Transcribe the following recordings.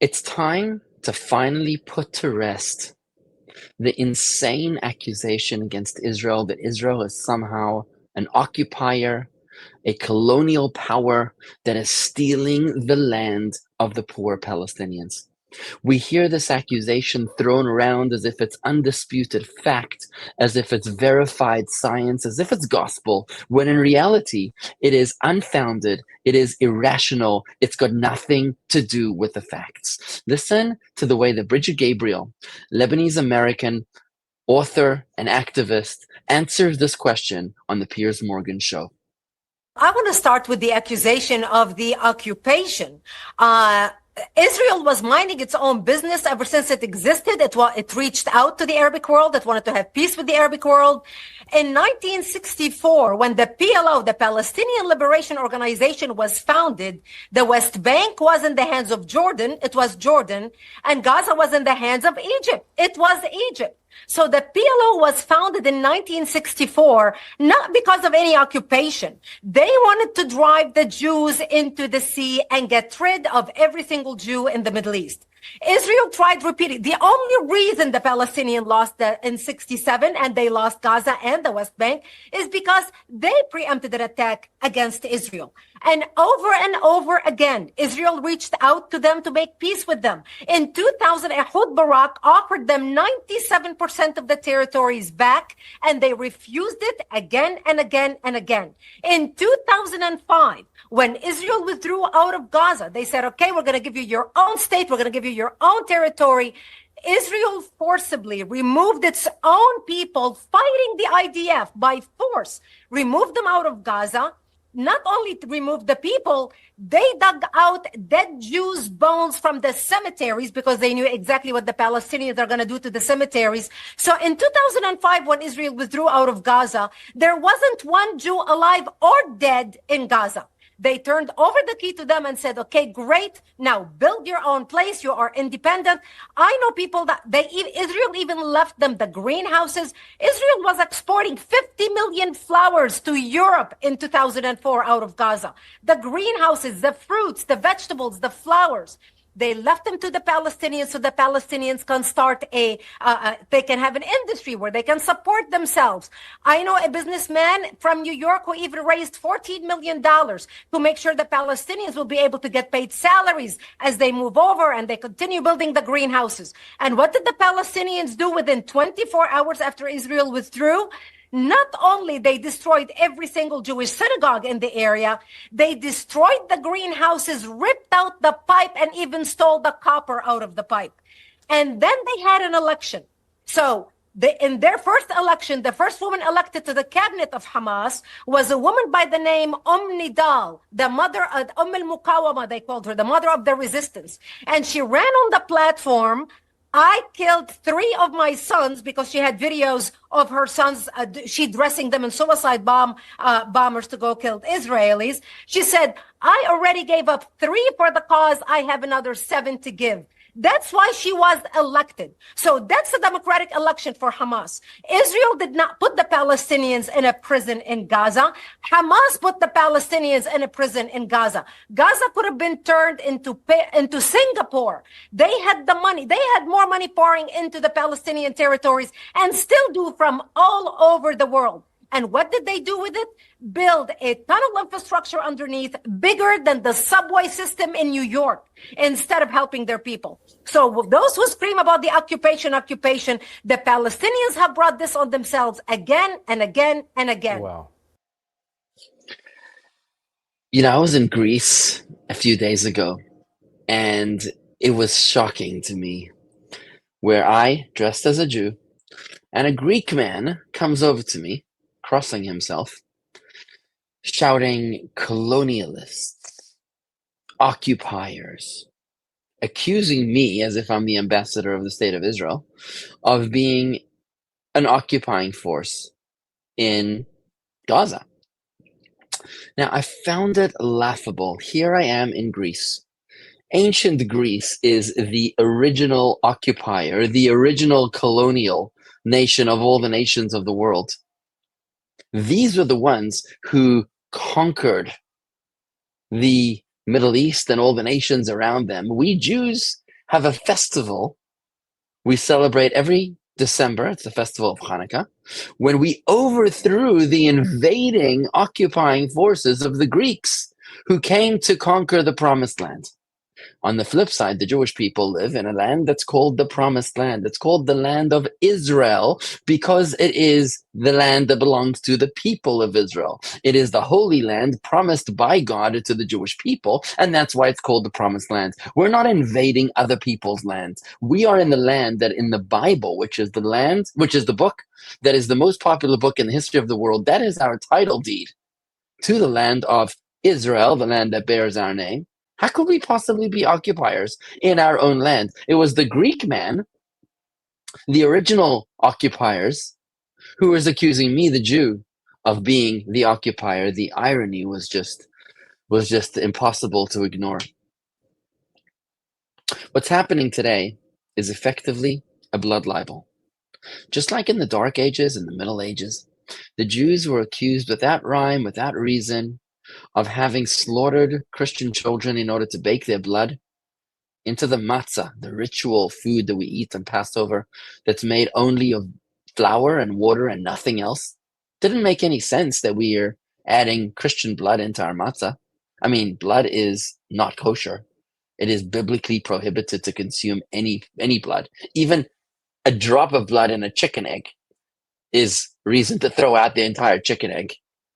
It's time to finally put to rest the insane accusation against Israel that Israel is somehow an occupier, a colonial power that is stealing the land of the poor Palestinians. We hear this accusation thrown around as if it's undisputed fact, as if it's verified science, as if it's gospel, when in reality, it is unfounded, it is irrational, it's got nothing to do with the facts. Listen to the way that Brigitte Gabriel, Lebanese American author and activist, answers this question on the Piers Morgan show. I want to start with the accusation of the occupation. Israel was minding its own business ever since it existed. It reached out to the Arabic world. It wanted to have peace with the Arabic world. In 1964, when the PLO, the Palestinian Liberation Organization, was founded, the West Bank was in the hands of Jordan. It was Jordan. And Gaza was in the hands of Egypt. It was Egypt. So the PLO was founded in 1964, not because of any occupation. They wanted to drive the Jews into the sea and get rid of every single Jew in the Middle East. Israel tried repeating. The only reason the Palestinians lost in 67 and they lost Gaza and the West Bank is because they preempted an attack against Israel. And over again, Israel reached out to them to make peace with them. In 2000, Ehud Barak offered them 97% of the territories back, and they refused it again and again and again. In 2005, when Israel withdrew out of Gaza, they said, okay, we're going to give you your own state. We're going to give you your own territory. Israel forcibly removed its own people fighting the IDF by force, removed them out of Gaza. Not only to remove the people, they dug out dead Jews' bones from the cemeteries because they knew exactly what the Palestinians are going to do to the cemeteries. So in 2005, when Israel withdrew out of Gaza, there wasn't one Jew alive or dead in Gaza. They turned over the key to them and said, okay, great. Now build your own place. You are independent. I know people that Israel even left them the greenhouses. Israel was exporting 50 million flowers to Europe in 2004 out of Gaza. The greenhouses, the fruits, the vegetables, the flowers. They left them to the Palestinians so the Palestinians can start they can have an industry where they can support themselves. I know a businessman from New York who even raised $14 million to make sure the Palestinians will be able to get paid salaries as they move over and they continue building the greenhouses. And what did the Palestinians do within 24 hours after Israel withdrew? Not only they destroyed every single Jewish synagogue in the area, they destroyed the greenhouses, ripped out the pipe, and even stole the copper out of the pipe. And then they had an election. So in their first election, the first woman elected to the cabinet of Hamas was a woman by the name Nidal, the mother of al-Muqawama, they called her, the mother of the resistance. And she ran on the platform, I killed 3 of my sons, because she had videos of her sons, she dressing them in suicide bombers to go kill Israelis. She said, I already gave up 3 for the cause. I have another 7 to give. That's why she was elected. So that's a democratic election for Hamas. Israel did not put the Palestinians in a prison in Gaza. Hamas put the Palestinians in a prison in Gaza. Gaza could have been turned into Singapore. They had the money. They had more money pouring into the Palestinian territories and still do from all over the world. And what did they do with it? Build a tunnel infrastructure underneath bigger than the subway system in New York instead of helping their people. So those who scream about the occupation, the Palestinians have brought this on themselves again and again and again. Wow. You know, I was in Greece a few days ago, and it was shocking to me where I, dressed as a Jew, and a Greek man comes over to me, crossing himself, shouting colonialists, occupiers, accusing me, as if I'm the ambassador of the state of Israel, of being an occupying force in Gaza. Now, I found it laughable. Here I am in Greece. Ancient Greece is the original occupier, the original colonial nation of all the nations of the world. These are the ones who conquered the Middle East and all the nations around them. We Jews have a festival we celebrate every December. It's the festival of Hanukkah, when we overthrew the invading, occupying forces of the Greeks who came to conquer the promised land. On the flip side, the Jewish people live in a land that's called the Promised Land. It's called the land of Israel because it is the land that belongs to the people of Israel. It is the Holy Land promised by God to the Jewish people, and that's why it's called the Promised Land. We're not invading other people's lands. We are in the land that in the Bible, which is the book that is the most popular book in the history of the world, that is our title deed to the land of Israel, the land that bears our name. How could we possibly be occupiers in our own land? It was the Greek man, the original occupiers, who was accusing me, the Jew, of being the occupier. The irony was just impossible to ignore. What's happening today is effectively a blood libel. Just like in the Dark Ages and the Middle Ages, the Jews were accused without rhyme, without reason, of having slaughtered Christian children in order to bake their blood into the matzah, the ritual food that we eat on Passover that's made only of flour and water and nothing else. Didn't make any sense that we are adding Christian blood into our matzah. I mean, blood is not kosher. It is biblically prohibited to consume any blood. Even a drop of blood in a chicken egg is reason to throw out the entire chicken egg.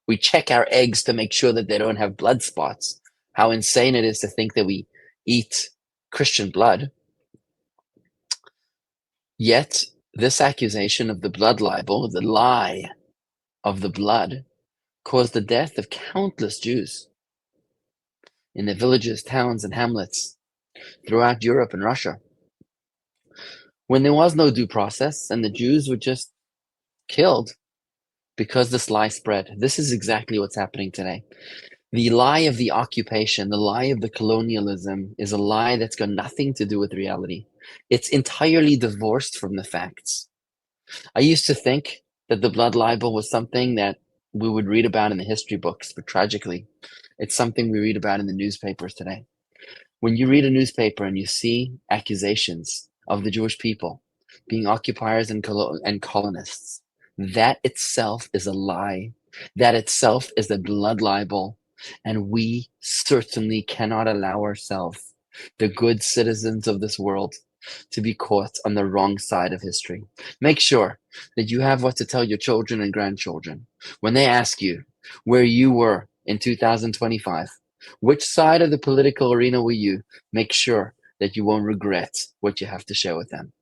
We check our eggs to make sure that they don't have blood spots. How insane it is to think that we eat Christian blood. Yet, this accusation of the blood libel, the lie of the blood, caused the death of countless Jews in the villages, towns, and hamlets throughout Europe and Russia, when there was no due process and the Jews were just killed because this lie spread. This is exactly what's happening today. The lie of the occupation, the lie of the colonialism is a lie that's got nothing to do with reality. It's entirely divorced from the facts. I used to think that the blood libel was something that we would read about in the history books, but tragically, it's something we read about in the newspapers today. When you read a newspaper and you see accusations of the Jewish people being occupiers and colonists, that itself is a lie. That itself is a blood libel. And we certainly cannot allow ourselves, the good citizens of this world, to be caught on the wrong side of history. Make sure that you have what to tell your children and grandchildren when they ask you where you were in 2025. Which side of the political arena were you? Make sure that you won't regret what you have to share with them.